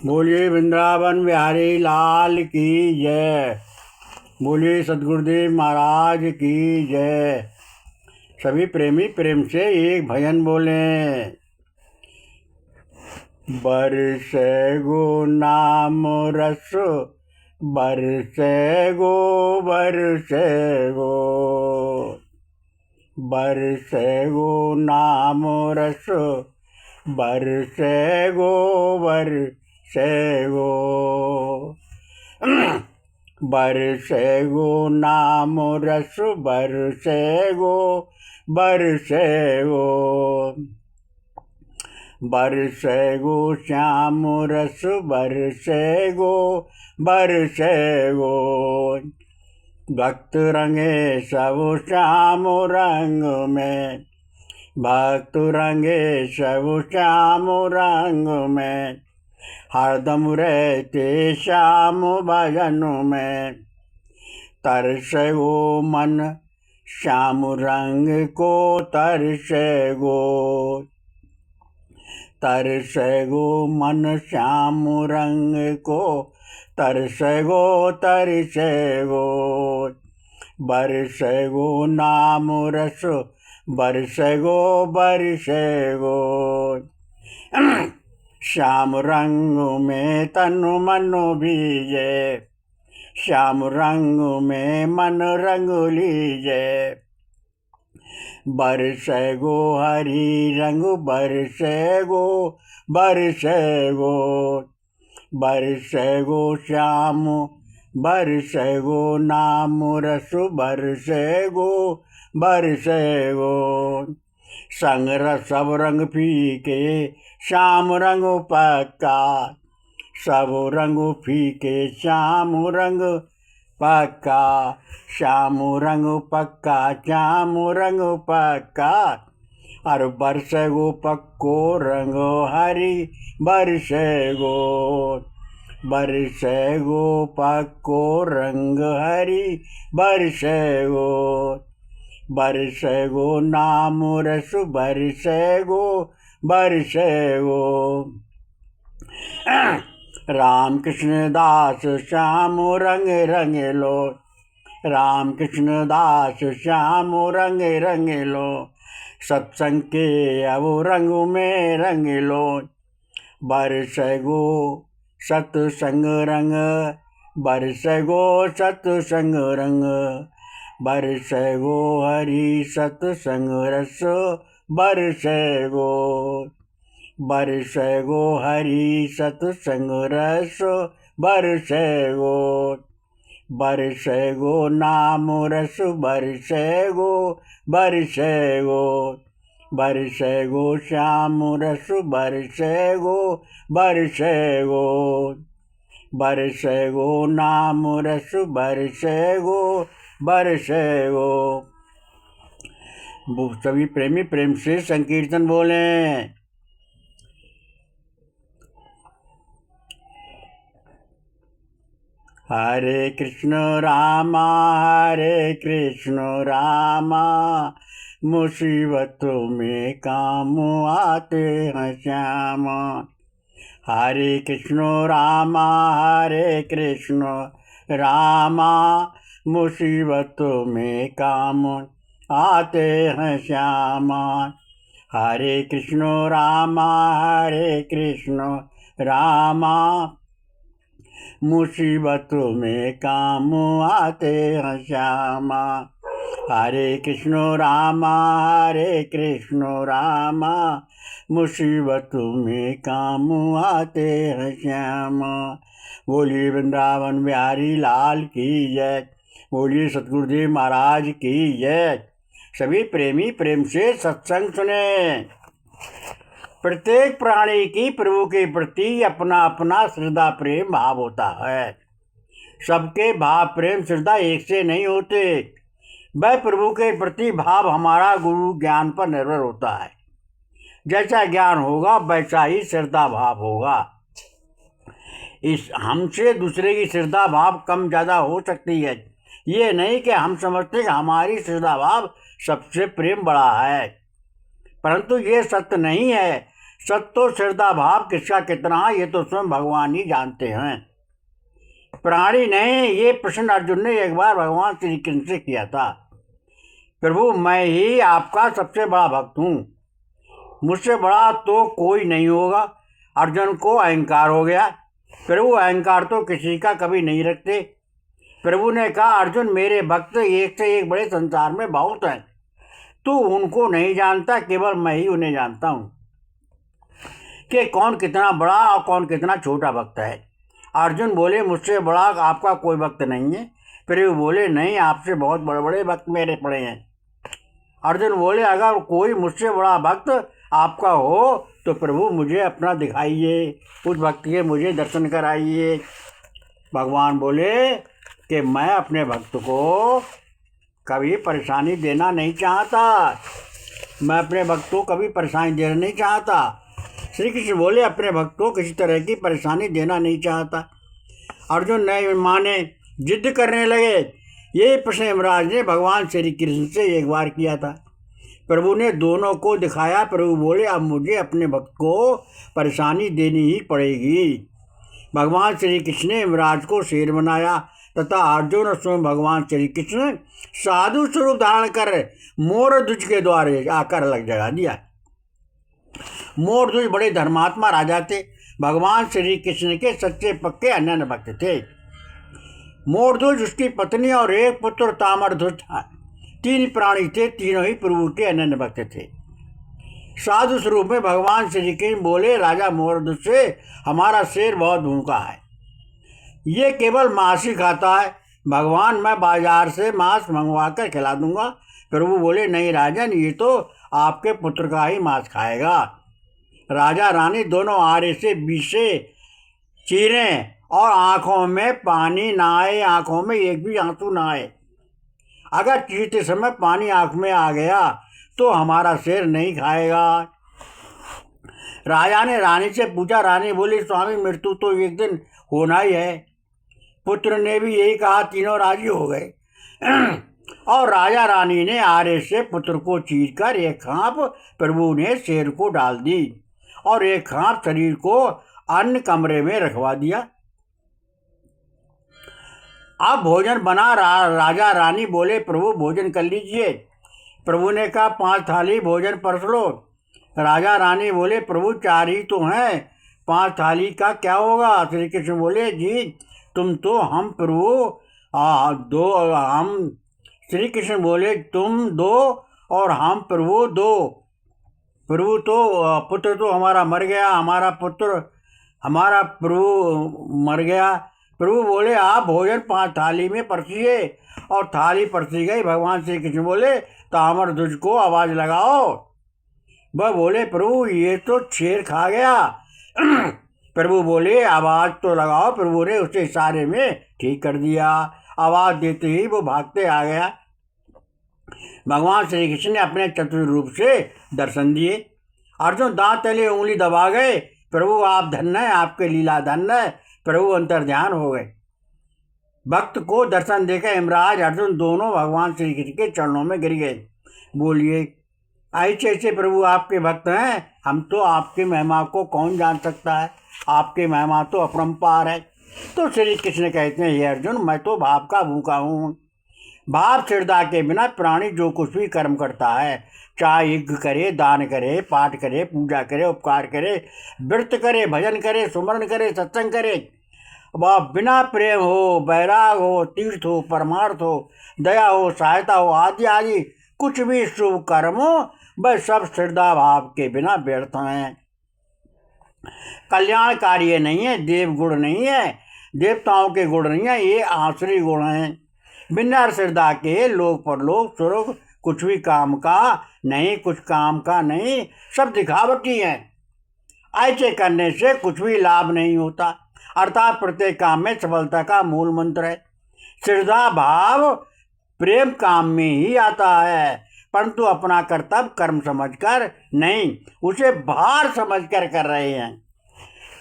बोलिए वृंदावन बिहारी लाल की जय। बोलिए सदगुरुदेव महाराज की जय। सभी प्रेमी प्रेम से एक भजन बोलें। बरसे गो नाम रस, बरसे गो, बरसे गो, बरसे गो नाम रस, बरसे गो, बरसे गो, बरसे गो नाम रस, बरसे गो, बरसे गो, बरसे गो श्याम रस, बरसे गो, बरसे गो, भक्त रंगे सब श्याम रंग में, भक्त रंगे सब श्याम रंग में, हरदम रहते श्याम भजन में। तरसे गो मन श्याम रंग को, तरसे गो, तरसे गो मन श्याम रंग को, तरसे गो, तरसे गो, बरसे गो नाम रस, बरसे गो, बरसे गो, श्याम रंग में तन मन भीजे, श्याम रंग में मन रंग लीजे, बरसे गो हरि रंग, बरसे गो, बरसे गो, बरसे गो श्याम, बरसे गो नाम रस, बरसे गो, बरसे गो, संग रस सब रंग फीके, श्याम रंग पक्का, सब रंग फीके श्याम रंग पक्का, श्याम रंग पक्का, श्याम रंग पक्का, और बरसे गो पक्को रंग हरि, बरसे गो, बरसे गो पक्को रंग हरि, बरसे गो, बरसे गो नाम रस, बरसे गो, बरसे गो, राम कृष्ण दास श्याम रंग रंग लो, राम कृष्ण दास श्याम रंग रंग लो, सत्संग के अब रंग में रंग लो, बरसे गो सत्संग रंग, बरसे गो सत्संग रंग, बरसे गो हरि सत्संग रस, बरसे गो, बरसे गो हरि सत्संग रस, बरसे गो, बरसे गो नाम रस, बरसे गो, बरसे गो, बरसे गो श्याम रस, बरसे गो, बरसे गो, बरसे गो नाम रस, बरसे गो, बरसे गो। सभी प्रेमी प्रेम से संकीर्तन बोलें। हरे कृष्ण रामा, हरे कृष्ण रामा, मुसीबतों में काम आते हैं श्याम। हरे कृष्ण रामा, हरे कृष्ण रामा, मुसीबतों में काम आते हैं श्याम। हरे कृष्ण रामा, हरे कृष्ण रामा, मुसीबतों में काम आते हैं श्यामा। हरे कृष्ण रामा, हरे कृष्ण रामा, मुसीबतों में काम आते हैं श्यामा। बोलिए वृंदावन बिहारी लाल की जय। बोलिए सतगुरुदेव महाराज की जय। सभी प्रेमी प्रेम से सत्संग सुने। प्रत्येक प्राणी की प्रभु के प्रति अपना अपना श्रद्धा प्रेम भाव होता है। सबके भाव प्रेम श्रद्धा एक से नहीं होते। वह प्रभु के प्रति भाव हमारा गुरु ज्ञान पर निर्भर होता है। जैसा ज्ञान होगा वैसा ही श्रद्धा भाव होगा। इस हमसे दूसरे की श्रद्धा भाव कम ज़्यादा हो सकती है। ये नहीं कि हम समझते कि हमारी श्रद्धा भाव सबसे प्रेम बड़ा है, परंतु ये सत्य नहीं है। सत्तो श्रद्धा भाव किसका कितना ये तो स्वयं भगवान ही जानते हैं, प्राणी नहीं। ये प्रश्न अर्जुन ने एक बार भगवान श्री कृष्ण से किया था। प्रभु मैं ही आपका सबसे बड़ा भक्त हूँ, मुझसे बड़ा तो कोई नहीं होगा। अर्जुन को अहंकार हो गया। प्रभु अहंकार तो किसी का कभी नहीं रखते। प्रभु ने कहा अर्जुन मेरे भक्त एक से एक बड़े संसार में बहुत हैं, तू उनको नहीं जानता, केवल मैं ही उन्हें जानता हूँ कि कौन कितना बड़ा और कौन कितना छोटा भक्त है। अर्जुन बोले मुझसे बड़ा आपका कोई भक्त नहीं है। प्रभु बोले नहीं, आपसे बहुत बड़े बड़े भक्त मेरे पड़े हैं। अर्जुन बोले अगर कोई मुझसे बड़ा भक्त आपका हो तो प्रभु मुझे अपना दिखाइए, उस भक्त के मुझे दर्शन कराइए। भगवान बोले कि मैं अपने भक्त को कभी परेशानी देना नहीं चाहता, मैं अपने भक्त को कभी परेशानी देना नहीं चाहता। श्री कृष्ण बोले अपने भक्त को किसी तरह की परेशानी देना नहीं चाहता। अर्जुन नहीं माने, जिद करने लगे। यही प्रश्न यमराज ने भगवान श्री कृष्ण से एक बार किया था। प्रभु ने दोनों को दिखाया। प्रभु बोले अब मुझे अपने भक्त को परेशानी देनी ही पड़ेगी। भगवान श्री कृष्ण ने यमराज को शेर बनाया तथा अर्जुन और स्वयं भगवान श्री कृष्ण साधु स्वरूप धारण कर मोर ध्वज के द्वारे आकर अलग जगा दिया। मोर ध्वज बड़े धर्मात्मा राजा थे, भगवान श्री कृष्ण के सच्चे पक्के अनन्य भक्त थे। मोर ध्वज उसकी पत्नी और एक पुत्र तामर ध्वज था। 3 प्राणी थे, तीनों ही प्रभु के अनन्य भक्त थे। साधु स्वरूप में भगवान श्री कृष्ण बोले राजा मोर ध्वज से हमारा शेर बहुत भूखा है, ये केवल मांस ही खाता है। भगवान मैं बाजार से मांस मंगवा कर खिला दूंगा। प्रभु बोले नहीं राजन, ये तो आपके पुत्र का ही मांस खाएगा। राजा रानी दोनों आरे से बीसे चीरे और आंखों में पानी ना आए, आंखों में एक भी आंसू ना आए। अगर चीरते समय पानी आंख में आ गया तो हमारा शेर नहीं खाएगा। राजा ने रानी से पूछा। रानी बोली स्वामी मृत्यु तो एक दिन होना ही है। पुत्र ने भी यही कहा, तीनों राजी हो गए और राजा रानी ने आरे से पुत्र को चीरकर एक खांप प्रभु ने शेर को डाल दी और एक खांप शरीर को अन्य कमरे में रखवा दिया। अब भोजन बना। राजा रानी बोले प्रभु भोजन कर लीजिए। प्रभु ने कहा 5 थाली भोजन परस लो। राजा रानी बोले प्रभु 4 ही तो हैं, 5 थाली का क्या होगा। श्री कृष्ण बोले जी तुम तो हम प्रभु 2, हम श्री कृष्ण बोले तुम 2 और हम प्रभु 2। प्रभु तो पुत्र तो हमारा मर गया, हमारा पुत्र हमारा प्रभु मर गया। प्रभु बोले आप भोजन 5 थाली में परसिए और थाली परसी गई। भगवान श्री कृष्ण बोले तामर ध्वज को आवाज लगाओ। वह बोले प्रभु ये तो शेर खा गया। प्रभु बोले आवाज तो लगाओ। प्रभु ने उसे इशारे में ठीक कर दिया। आवाज देते ही वो भागते आ गया। भगवान श्री कृष्ण ने अपने चतुर रूप से दर्शन दिए। अर्जुन दांत तले उंगली दबा गए। प्रभु आप धन्य है, आपके लीला धन्य है। प्रभु अंतर्ध्यान हो गए। भक्त को दर्शन देकर यमराज अर्जुन दोनों भगवान श्री कृष्ण के चरणों में गिर गए। बोलिए ऐसे ऐसे प्रभु आपके भक्त हैं, हम तो आपकी महिमा को कौन जान सकता है, आपकी महिमा तो अपरंपार है। तो श्री कृष्ण कहते हैं हे अर्जुन मैं तो भाव का भूखा हूँ। भाव श्रद्धा के बिना प्राणी जो कुछ भी कर्म करता है, चाहे यज्ञ करे, दान करे, पाठ करे, पूजा करे, उपकार करे, व्रत करे, भजन करे, सुमरण करे, सत्संग करे, वह बिना प्रेम हो, बैराग हो, तीर्थ हो, परमार्थ हो, दया हो, सहायता हो आदि आदि कुछ भी शुभ कर्म हो, वह सब श्रद्धा भाव के बिना व्यर्थ हैं, कल्याणकारी नहीं है, देव गुण नहीं है, देवताओं के गुण नहीं है, ये आसुरी गुण हैं। बिना श्रद्धा के लोक परलोक स्वर्ग कुछ भी काम का नहीं, कुछ काम का नहीं, सब दिखावटी है। ऐसे करने से कुछ भी लाभ नहीं होता। अर्थात प्रत्येक काम में सफलता का मूल मंत्र है। श्रद्धा भाव प्रेम काम में ही आता है, परंतु अपना कर्तव्य कर्म समझकर नहीं, उसे भार समझकर कर रहे हैं।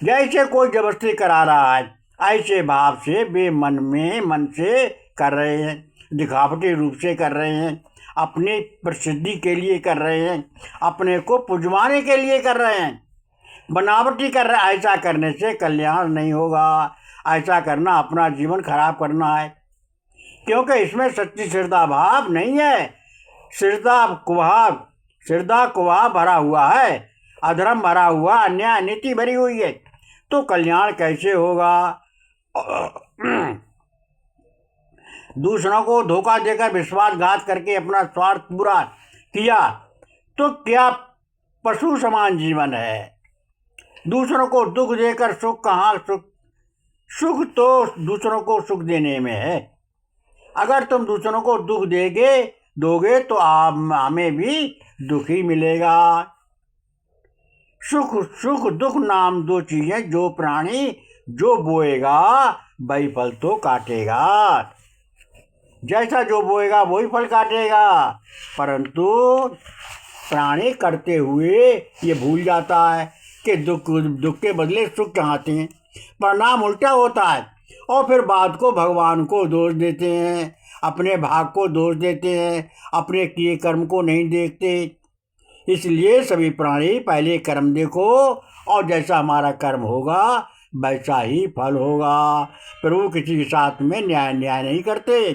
जैसे कोई जबरदस्ती करा रहा है, ऐसे भाव से वे मन से कर रहे हैं, दिखावटी रूप से कर रहे हैं, अपनी प्रसिद्धि के लिए कर रहे हैं, अपने को पुजवाने के लिए कर रहे हैं। बनावटी कर रहा है। ऐसा करने से कल्याण नहीं होगा। ऐसा करना अपना जीवन खराब करना है, क्योंकि इसमें सच्ची श्रद्धा भाव नहीं है। श्रद्धा कुभाव भरा हुआ है, अधर्म भरा हुआ, अन्याय नीति भरी हुई है, तो कल्याण कैसे होगा? दूसरों को धोखा देकर विश्वासघात करके अपना स्वार्थ पूरा किया तो क्या पशु समान जीवन है। दूसरों को दुख देकर सुख कहाँ? सुख तो दूसरों को सुख देने में है। अगर तुम दूसरों को दुख दोगे तो हमें भी दुख ही मिलेगा। सुख दुख नाम दो चीजें, जो प्राणी जो बोएगा वही फल तो काटेगा। जैसा जो बोएगा वही फल काटेगा। परंतु प्राणी करते हुए ये भूल जाता है कि दुख के बदले सुख चाहते हैं। परिणाम उल्टा होता है और फिर बात को भगवान को दोष देते हैं, अपने भाग को दोष देते हैं, अपने किए कर्म को नहीं देखते। इसलिए सभी प्राणी पहले कर्म देखो और जैसा हमारा कर्म होगा वैसा ही फल होगा। प्रभु किसी के साथ में न्याय नहीं करते।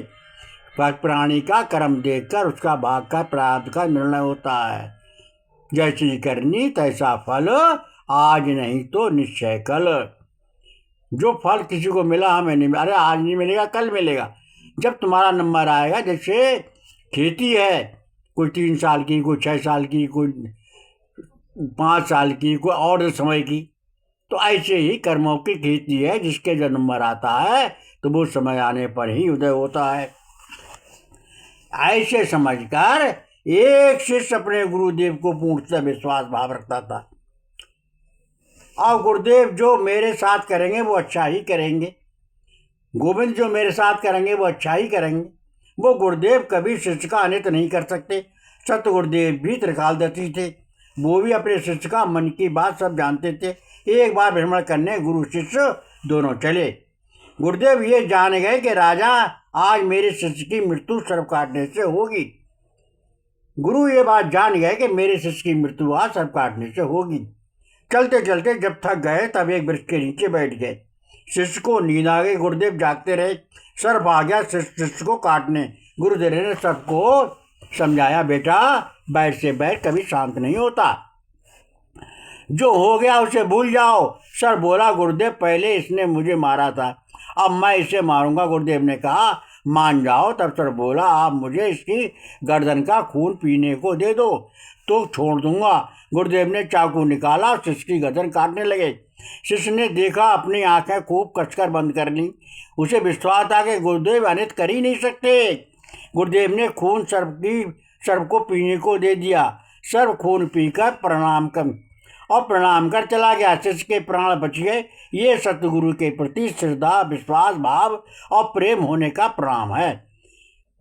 प्राणी का कर्म देखकर उसका भाग का प्राप्त का निर्णय होता है। जैसी करनी तैसा फल, आज नहीं तो निश्चय कल। जो फल किसी को मिला हमें नहीं, अरे आज नहीं मिलेगा कल मिलेगा। जब तुम्हारा नंबर आएगा, जैसे खेती है, कोई 3 साल की, कोई 6 साल की, कोई 5 साल की, कोई और समय की, तो ऐसे ही कर्मों की खेती है। जिसके जो नंबर आता है तो वो समय आने पर ही उदय होता है। ऐसे समझकर एक शिष्य अपने गुरुदेव को पूर्णतः विश्वास भाव रखता था। और गुरुदेव जो मेरे साथ करेंगे वो अच्छा ही करेंगे, गोविंद जो मेरे साथ करेंगे वो अच्छा ही करेंगे। वो गुरुदेव कभी शिष्य का अनित नहीं कर सकते। सत्य गुरुदेव भी त्रिकालदर्शी थे, वो भी अपने शिष्य का मन की बात सब जानते थे। एक बार भ्रमण करने गुरु शिष्य दोनों चले। गुरुदेव ये जान गए कि राजा आज मेरे शिष्य की मृत्यु सर्प काटने से होगी। गुरु ये बात जान गए कि मेरे शिष्य की मृत्यु आज सर्प काटने से होगी। चलते चलते जब थक गए तब एक वृक्ष के नीचे बैठ गए। शिष्य को नींद आ गई। गुरुदेव जागते रहे। सर्प आ गया शिष्य को काटने। गुरुदेव ने सर्प को समझाया, बेटा बैठ से बैठ कभी शांत नहीं होता, जो हो गया उसे भूल जाओ। सर्प बोला, गुरुदेव पहले इसने मुझे मारा था, अब मैं इसे मारूंगा। गुरुदेव ने कहा, मान जाओ। तब सर्प बोला, आप मुझे इसकी गर्दन का खून पीने को दे दो तो छोड़ दूंगा। गुरुदेव ने चाकू निकाला, शिष्य की गर्दन काटने लगे। शिष्य ने देखा, अपनी आंखें खूब कसकर बंद कर ली। उसे विश्वास था कि गुरुदेव अनित कर ही नहीं सकते। गुरुदेव ने खून सर्प को पीने को दे दिया। सर्प खून पीकर प्रणाम कर चला गया। शिष्य के प्राण बच गए। ये सतगुरु के प्रति श्रद्धा, विश्वास भाव और प्रेम होने का प्रणाम है।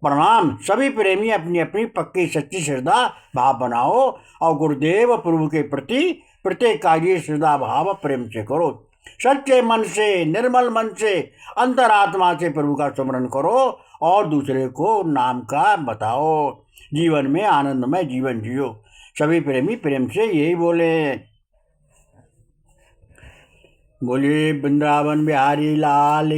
प्रणाम। सभी प्रेमी अपनी अपनी पक्की सच्ची श्रद्धा भाव बनाओ और गुरुदेव प्रभु के प्रति प्रत्येक कार्य श्रद्धा भाव प्रेम से करो। सच्चे मन से, निर्मल मन से, अंतरात्मा से प्रभु का स्मरण करो और दूसरे को नाम का बताओ। जीवन में आनंदमय जीवन जियो। सभी प्रेमी प्रेम से यही बोले वृंदावन बिहारी लाल।